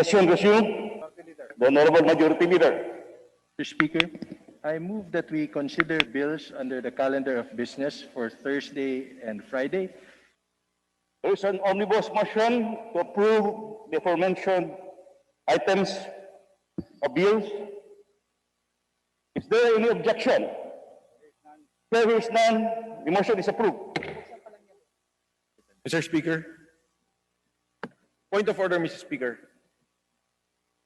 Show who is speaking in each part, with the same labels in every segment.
Speaker 1: Session resumed. The Honorable Majority Leader.
Speaker 2: Mr. Speaker, I move that we consider bills under the calendar of business for Thursday and Friday.
Speaker 1: There is an omnibus motion to approve the aforementioned items of bills. Is there any objection? There is none. The motion is approved.
Speaker 3: Mr. Speaker. Point of order, Mr. Speaker.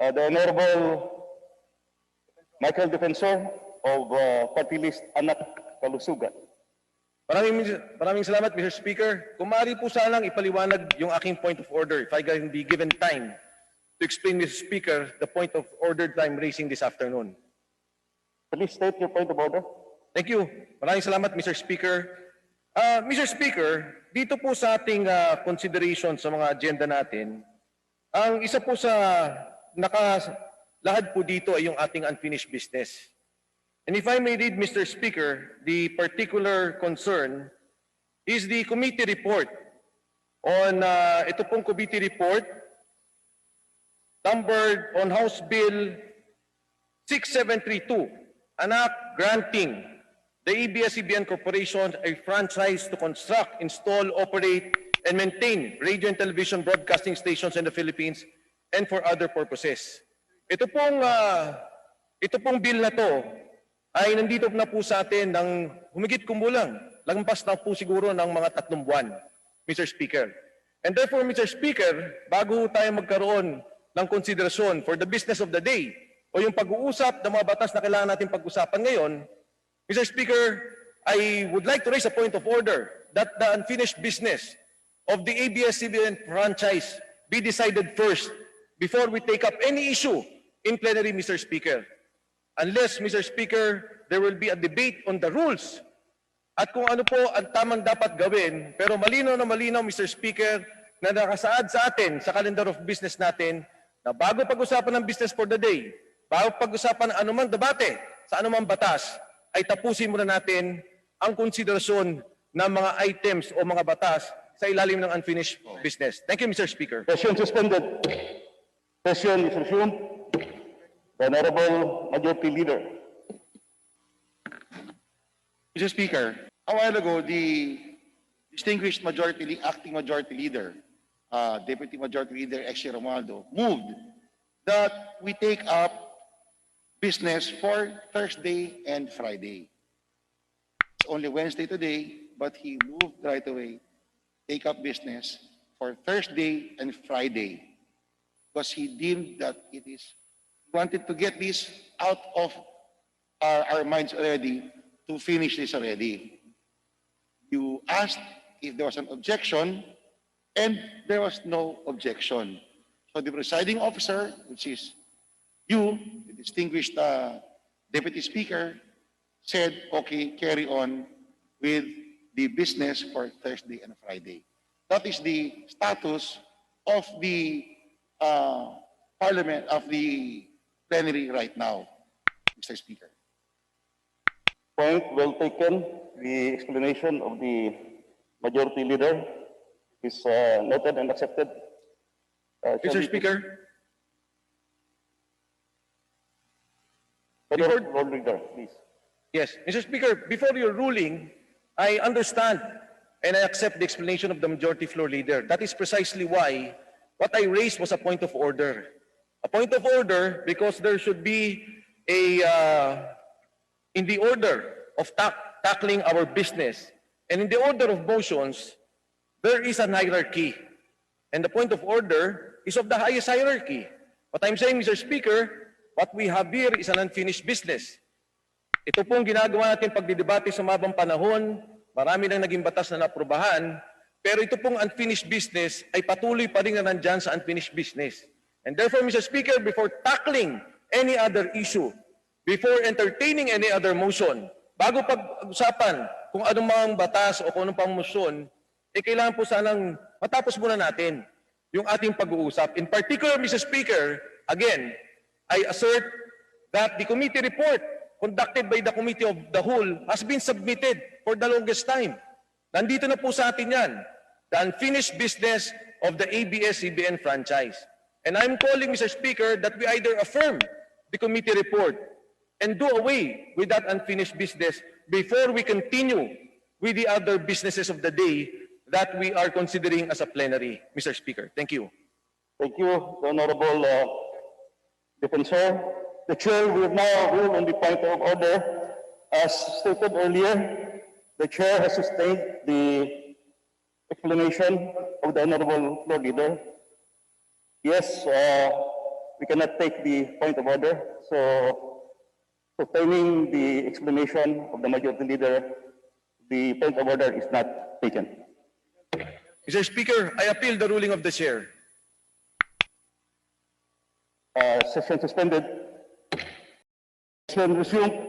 Speaker 1: The Honorable Michael Defensor of Party List Anak Kalusugan.
Speaker 3: Maraming salamat, Mr. Speaker. Kung maaari po sanang ipaliwanag yung aking point of order, if I can be given time to explain, Mr. Speaker, the point of order that I'm raising this afternoon.
Speaker 1: Please state your point of order.
Speaker 3: Thank you. Maraming salamat, Mr. Speaker. Mr. Speaker, dito po sa ating consideration sa mga agenda natin, ang isa po sa nakalahad po dito ay yung ating unfinished business. And if I may read, Mr. Speaker, the particular concern is the committee report on ito pong committee report numbered on House Bill 6732, anak granting the Abs-Cbn Corporation a franchise to construct, install, operate, and maintain radio and television broadcasting stations in the Philippines and for other purposes. Ito pong bill na to ay nandito na po sa atin ng humigit kumulang, lampas na po siguro ng mga 3 buwan, Mr. Speaker. And therefore, Mr. Speaker, bago tayo magkaroon ng konsiderasyon for the business of the day o yung pag-uusap ng mga batas na kailangan natin pag-usapan ngayon, Mr. Speaker, I would like to raise a point of order that the unfinished business of the Abs-Cbn franchise be decided first before we take up any issue in plenary, Mr. Speaker. Unless, Mr. Speaker, there will be a debate on the rules at kung ano po ang tamang dapat gawin. Pero malinaw na malinaw, Mr. Speaker, na nakasaad sa atin, sa calendar of business natin, na bago pag-usapan ng business for the day, bago pag-usapan ng anumang debate sa anumang batas, ay tapusin muna natin ang konsiderasyon ng mga items o mga batas sa ilalim ng unfinished business. Thank you, Mr. Speaker.
Speaker 1: Session suspended. Session is resumed. The Honorable Majority Leader.
Speaker 4: Mr. Speaker, a while ago, the distinguished acting majority leader, Deputy Majority Leader Exi Romualdo, moved that we take up business for Thursday and Friday. It's only Wednesday today, but he moved right away, take up business for Thursday and Friday, because he deemed that he wanted to get this out of our minds already, to finish this already. You asked if there was an objection, and there was no objection. So the presiding officer, which is you, the distinguished Deputy Speaker, said, okay, carry on with the business for Thursday and Friday. That is the status of the Parliament, of the plenary right now, Mr. Speaker.
Speaker 1: Point well taken. The explanation of the Majority Leader is noted and accepted.
Speaker 3: Mr. Speaker,
Speaker 1: Lord Leader, please.
Speaker 3: yes, Mr. Speaker, before your ruling, I understand and I accept the explanation of the Majority Floor Leader. That is precisely why what I raised was a point of order. A point of order because there should be a, in the order of tackling our business, and in the order of motions, there is an hierarchy. And the point of order is of the highest hierarchy. What I'm saying, Mr. Speaker, what we have here is an unfinished business. Ito pong ginagawa natin pagdidebate sa mabang panahon, marami nang naging batas na naaprubahan, pero ito pong unfinished business ay patuloy pa rin na nandyan sa unfinished business. And therefore, Mr. Speaker, before tackling any other issue, before entertaining any other motion, bago pag-usapan kung anong mga batas o kung anong pang motion, kailangan po sanang matapos muna natin yung ating pag-uusap. In particular, Mr. Speaker, again, I assert that the committee report conducted by the Committee of the Whole has been submitted for the longest time. Nandito na po sa atin yan, the unfinished business of the Abs-Cbn franchise. And I'm calling, Mr. Speaker, that we either affirm the committee report and do away with that unfinished business before we continue with the other businesses of the day that we are considering as a plenary, Mr. Speaker. Thank you.
Speaker 1: Thank you, the Honorable Defensor. The Chair will now rule on the point of order. As stated earlier, the Chair has sustained the explanation of the Honorable Floor Leader. Yes, we cannot take the point of order, so sustaining the explanation of the Majority Leader, the point of order is not taken.
Speaker 3: Mr. Speaker, I appeal the ruling of the Chair.
Speaker 1: Session suspended. Session resumed.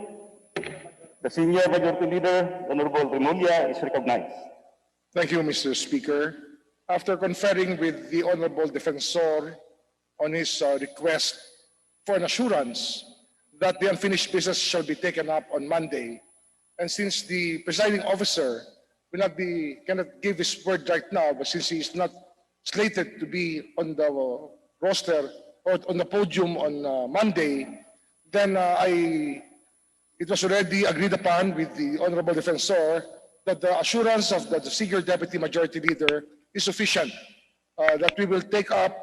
Speaker 1: The Senior Majority Leader, Honorable Renewal, is recognized.
Speaker 5: Thank you, Mr. Speaker. After conferring with the Honorable Defensor on his request for an assurance that the unfinished business shall be taken up on Monday, and since the presiding officer cannot give his word right now, but since he is not slated to be on the roster or on the podium on Monday, then it was already agreed upon with the Honorable Defensor that the assurance of the Senior Deputy Majority Leader is sufficient, that we will take up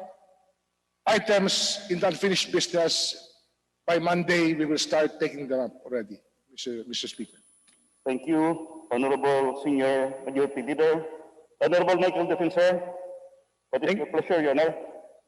Speaker 5: items in the unfinished business. By Monday, we will start taking them up already, Mr. Speaker.
Speaker 1: Thank you, Honorable Senior Majority Leader. Honorable Michael Defensor, what is your pleasure, Your Honor?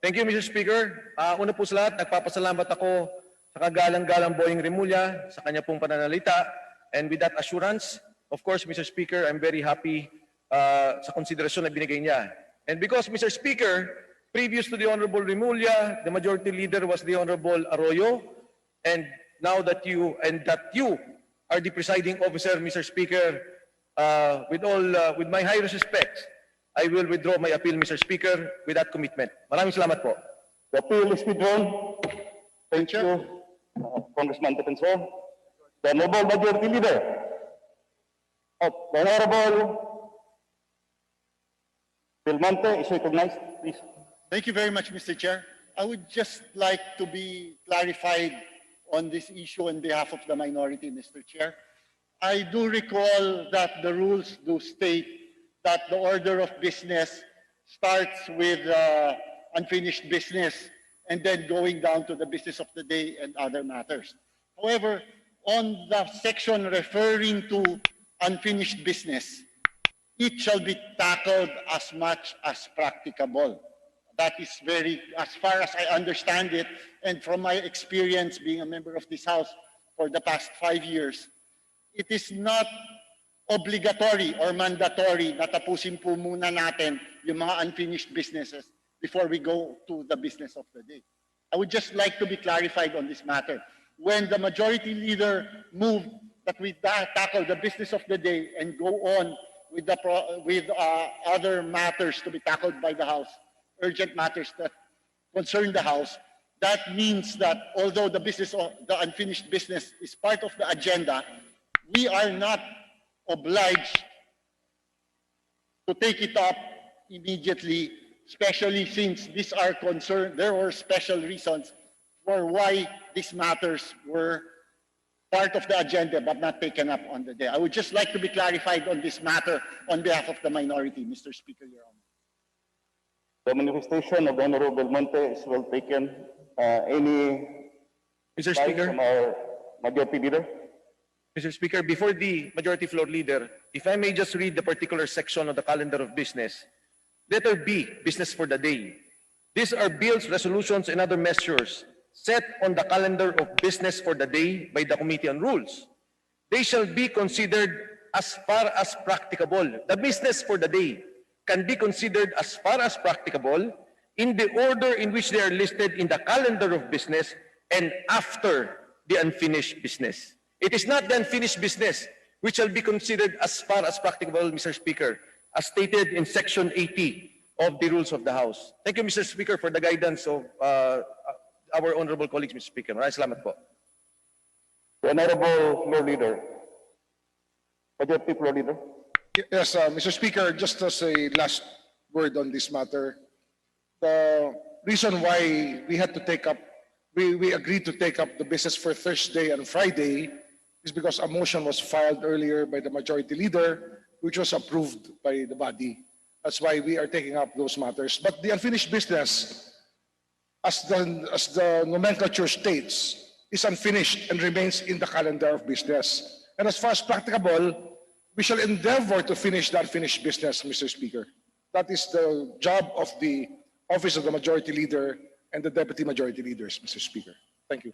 Speaker 3: Thank you, Mr. Speaker. Una po sa lahat, nagpapasalamat ako sa kagalang-galang Boying Remulla sa kanya pong pananalita. And with that assurance, of course, Mr. Speaker, I'm very happy sa konsiderasyon na binigay niya. And because, Mr. Speaker, previous to the Honorable Remulla, the Majority Leader was the Honorable Arroyo. And now that you are the presiding officer, Mr. Speaker, with my highest respect, I will withdraw my appeal, Mr. Speaker, with that commitment. Maraming salamat po.
Speaker 1: The appeal is withdrawn. Thank you, Congressman Defensor. The Honorable Majority Leader. The Honorable Belmonte is recognized, please.
Speaker 6: Thank you very much, Mr. Chair. I would just like to be clarified on this issue on behalf of the minority, Mr. Chair. I do recall that the rules do state that the order of business starts with unfinished business and then going down to the business of the day and other matters. However, on the section referring to unfinished business, it shall be tackled as much as practicable. That is very, as far as I understand it, and from my experience being a member of this House for the past 5 years, it is not obligatory or mandatory na tapusin po muna natin yung mga unfinished businesses before we go to the business of the day. I would just like to be clarified on this matter. When the Majority Leader moved that we tackle the business of the day and go on with other matters to be tackled by the House, urgent matters that concern the House, that means that although the unfinished business is part of the agenda, we are not obliged to take it up immediately, especially since these are concerned, there were special reasons for why these matters were part of the agenda but not taken up on the day. I would just like to be clarified on this matter on behalf of the minority, Mr. Speaker, Your Honor.
Speaker 1: The manifestation of the Honorable Belmonte is well taken. Any
Speaker 3: Mr.
Speaker 1: advice
Speaker 3: Speaker.
Speaker 1: from our Majority Leader?
Speaker 3: Mr. Speaker, before the Majority Floor Leader, if I may just read the particular section of the calendar of business. Letter B, business for the day. These are bills, resolutions, and other measures set on the calendar of business for the day by the Committee on Rules. They shall be considered as far as practicable. The business for the day can be considered as far as practicable in the order in which they are listed in the calendar of business and after the unfinished business. It is not the unfinished business which shall be considered as far as practicable, Mr. Speaker, as stated in Section 80 of the Rules of the House. Thank you, Mr. Speaker, for the guidance of our honorable colleagues, Mr. Speaker. Maraming salamat po.
Speaker 1: The Honorable Floor Leader. Majority Floor Leader.
Speaker 5: Yes, Mr. Speaker, just as a last word on this matter, the reason why we had to take up, we agreed to take up the business for Thursday and Friday is because a motion was filed earlier by the majority leader, which was approved by the body. That's why we are taking up those matters. But the unfinished business, as the nomenclature states, is unfinished and remains in the calendar of business. And as far as practicable, we shall endeavor to finish the unfinished business, Mr. Speaker. That is the job of the Office of the Majority Leader and the Deputy Majority Leaders, Mr. Speaker. Thank you.